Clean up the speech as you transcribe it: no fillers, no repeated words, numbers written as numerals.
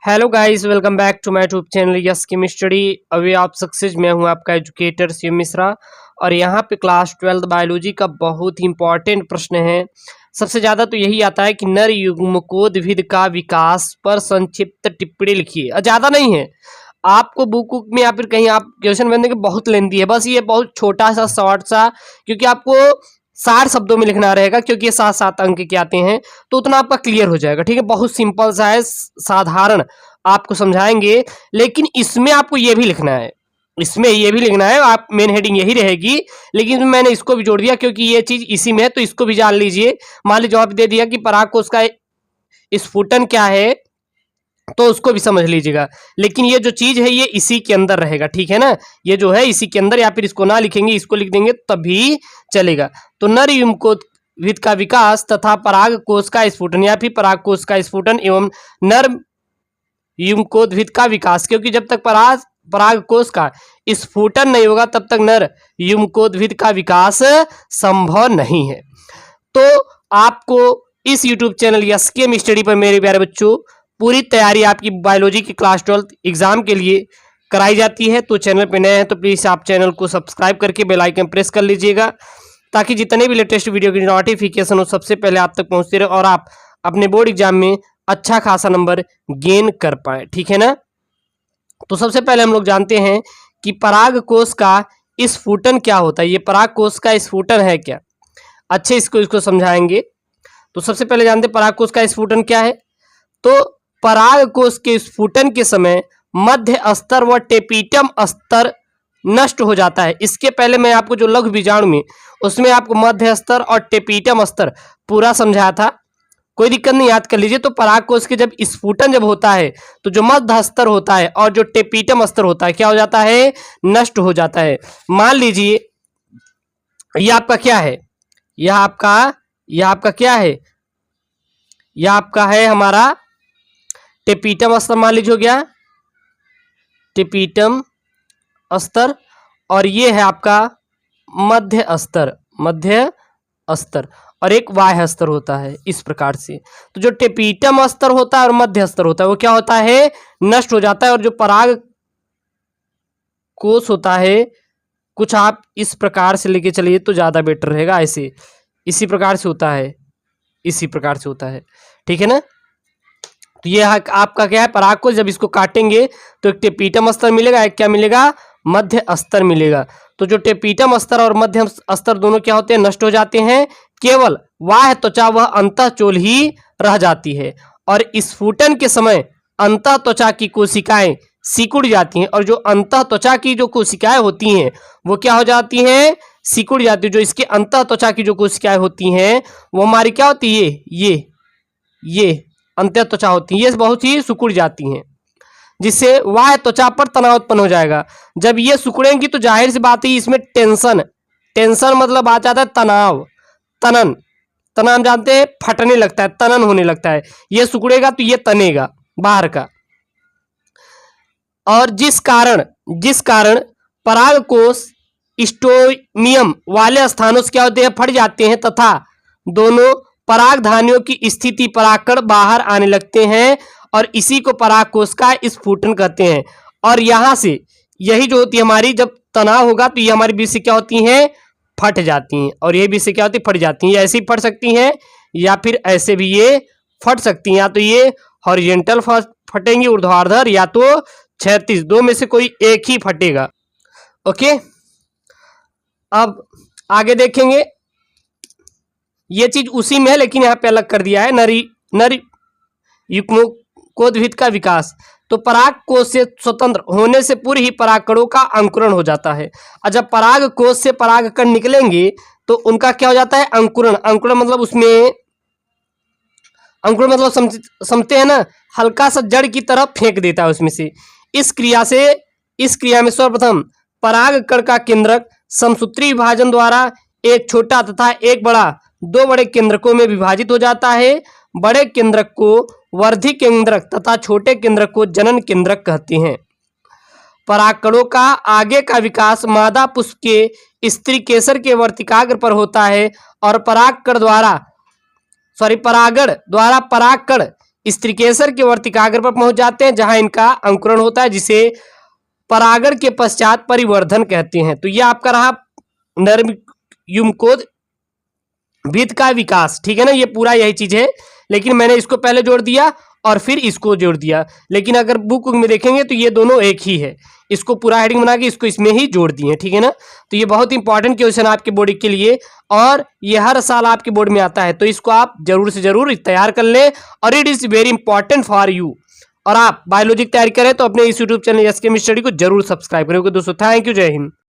Hello guys, welcome back to my YouTube channel yes chemistry. अभी आप success में हूँ आपका एजुकेटर शिव मिश्रा। और यहाँ पे क्लास 12 बायोलॉजी का बहुत ही इंपॉर्टेंट प्रश्न है। सबसे ज़्यादा तो यही आता है कि नर युग्मकोद्भिद का विकास पर संक्षिप्त टिप्पणी लिखिए। ज़्यादा नहीं है, आपको बुक में या फिर कहीं आप क्वेश्चन बनने के बहुत लेंथी है, बस ये बहुत छोटा सा शॉर्ट सा, क्योंकि आपको 60 शब्दों में लिखना रहेगा, क्योंकि ये 7-7 अंक के आते हैं, तो उतना आपका क्लियर हो जाएगा। ठीक है, बहुत सिंपल सा है, साधारण आपको समझाएंगे। लेकिन इसमें आपको ये भी लिखना है, इसमें ये भी लिखना है, आप मेन हेडिंग यही रहेगी, लेकिन मैंने इसको भी जोड़ दिया क्योंकि ये चीज इसी में है, तो इसको भी जान लीजिए। मान लीजिए जवाब दे दिया कि पराग कोश का स्फुटन क्या है, तो उसको भी समझ लीजिएगा। लेकिन ये जो चीज है ये इसी के अंदर रहेगा, ठीक है ना, ये जो है इसी के अंदर, या फिर इसको ना लिखेंगे इसको लिख देंगे तभी चलेगा। तो नर युग्मकोद्भिद का विकास तथा पराग कोश का स्फुटन, या फिर पराग कोश का स्फुटन एवं नर युग्मकोद्भिद का विकास, क्योंकि जब तक पराग कोश का स्फुटन नहीं होगा तब तक नर युग्मकोद्भिद का विकास संभव नहीं है। तो आपको इस YouTube चैनल यस केमिस्ट्री पर मेरे प्यारे बच्चों पूरी तैयारी आपकी बायोलॉजी की क्लास 12 एग्जाम के लिए कराई जाती है। तो चैनल पे नए हैं तो प्लीज़ आप चैनल को सब्सक्राइब करके बेल आइकन प्रेस कर लीजिएगा, ताकि जितने भी लेटेस्ट वीडियो की नोटिफिकेशन हो सबसे पहले आप तक पहुंचते रहे और आप अपने बोर्ड एग्जाम में अच्छा खासा नंबर गेन कर पाए। ठीक है ना। तो सबसे पहले हम लोग जानते हैं कि पराग कोश का स्फुटन क्या होता है। ये पराग कोश का स्फुटन है क्या, अच्छे इसको समझाएंगे। तो सबसे पहले जानते हैं पराग कोश का स्फुटन क्या है। तो पराग कोश के स्फुटन के समय मध्य स्तर व टेपिटम स्तर नष्ट हो जाता है। इसके पहले मैं आपको जो लघु बीजाणु में उसमें आपको मध्य स्तर और टेपिटम स्तर पूरा समझाया था, कोई दिक्कत नहीं, याद कर लीजिए। तो पराग कोश के जब स्फुटन जब होता है तो जो मध्य स्तर होता है और जो टेपिटम स्तर होता है क्या हो जाता है, नष्ट हो जाता है। मान लीजिए यह आपका क्या है, यह आपका क्या है, यह आपका है हमारा टेपिटम स्तर, मान लीजिए हो गया टेपिटम स्तर, और ये है आपका मध्य स्तर और एक बाह्य स्तर होता है इस प्रकार से। तो जो टेपिटम स्तर होता है और मध्य स्तर होता है वो क्या होता है, नष्ट हो जाता है। और जो पराग कोश होता है कुछ आप इस प्रकार से लेके चलिए तो ज्यादा बेटर रहेगा, ऐसे इसी प्रकार से होता है, इसी प्रकार से होता है, ठीक है ना। तो ये आपका क्या है पराग कोश, जब इसको काटेंगे तो एक टेपिटम स्तर मिलेगा, एक क्या मिलेगा, मध्य स्तर मिलेगा। तो जो टेपिटम स्तर और मध्य स्तर दोनों क्या होते हैं, नष्ट हो जाते हैं, केवल बाह्य त्वचा वह अंतःचोल ही रह जाती है। और स्फुटन के समय अंतः त्वचा की कोशिकाएं सिकुड़ जाती हैं, और जो अंतः त्वचा की जो कोशिकाएं होती हैं वो क्या हो जाती हैं, सिकुड़ जाती है। जो इसके अंतः त्वचा की जो कोशिकाएं होती हैं वो हमारी क्या होती है, ये अंतः त्वचा होती है, ये बहुत ही सिकुड़ जाती हैं, जिससे बाह्य त्वचा पर तनाव उत्पन्न हो जाएगा। जब ये सिकुड़ेंगी तो जाहिर सी बात है इसमें टेंशन मतलब आ जाता है तनाव, तनन जानते हैं, फटने लगता है, तनन होने लगता है। ये सिकुड़ेगा तो ये तनेगा बाहर का, और जिस कारण पराग कोश स्टोमियम वाले स्थानों से क्या होते हैं, फट जाते हैं, तथा दोनों परागधानियों की स्थिति परागकण बाहर आने लगते हैं, और इसी को पराग कोश का स्फुटन कहते हैं। और यहाँ से यही जो होती है हमारी, जब तनाव होगा तो ये हमारी बीच से क्या होती हैं, फट जाती हैं, और ये बीच से क्या होती है, फट जाती हैं। ऐसे ही फट सकती हैं या फिर ऐसे भी ये फट सकती हैं, या तो ये हॉरिजॉन्टल फटेंगी ऊर्ध्वाधर, या तो क्षैतिज, दो में से कोई एक ही फटेगा। ओके, अब आगे देखेंगे, ये चीज उसी में है लेकिन यहाँ पे अलग कर दिया है। नर युग्मकोद्भिद का विकास, तो पराग कोश से स्वतंत्र होने से पूर्व ही परागकणों का अंकुरण हो जाता है। और जब पराग कोश से परागकण निकलेंगे तो उनका क्या हो जाता है, अंकुरण मतलब उसमें अंकुरण मतलब समझते हैं ना, हल्का सा जड़ की तरफ फेंक देता है उसमें से। इस क्रिया में सर्वप्रथम परागकण का केंद्रक समसूत्री विभाजन द्वारा एक छोटा तथा एक बड़ा, दो बड़े केंद्रकों में विभाजित हो जाता है। बड़े केंद्रक को वर्धी केंद्रक तथा छोटे केंद्रक को जनन केंद्रक कहते हैं। परागकणों का आगे का विकास मादा पुष्प के स्त्री केसर के वर्तिकाग्र पर होता है, और परागण द्वारा परागकण स्त्रीकेसर के वर्तिकाग्र पर पहुंच जाते हैं जहां इनका अंकुरण होता है, जिसे परागण के पश्चात परिवर्धन कहते हैं। तो ये आपका रहा नर्म युग्मकोद भित्त का विकास, ठीक है ना, ये पूरा यही चीज है, लेकिन मैंने इसको पहले जोड़ दिया और फिर इसको जोड़ दिया। लेकिन अगर बुक में देखेंगे तो ये दोनों एक ही है, इसको पूरा हेडिंग बना के इसको इसमें ही जोड़ दिए, ठीक है ना। तो ये बहुत इंपॉर्टेंट क्वेश्चन आपके बोर्ड के लिए, और ये हर साल आपके बोर्ड में आता है, तो इसको आप जरूर से जरूर तैयार कर लें, और it is very important for you. और आप बायोलॉजी की तैयारी करें तो अपने इस यूट्यूब चैनल एसकेएम स्टडी को जरूर सब्सक्राइब करें। दोस्तों थैंक यू, जय हिंद।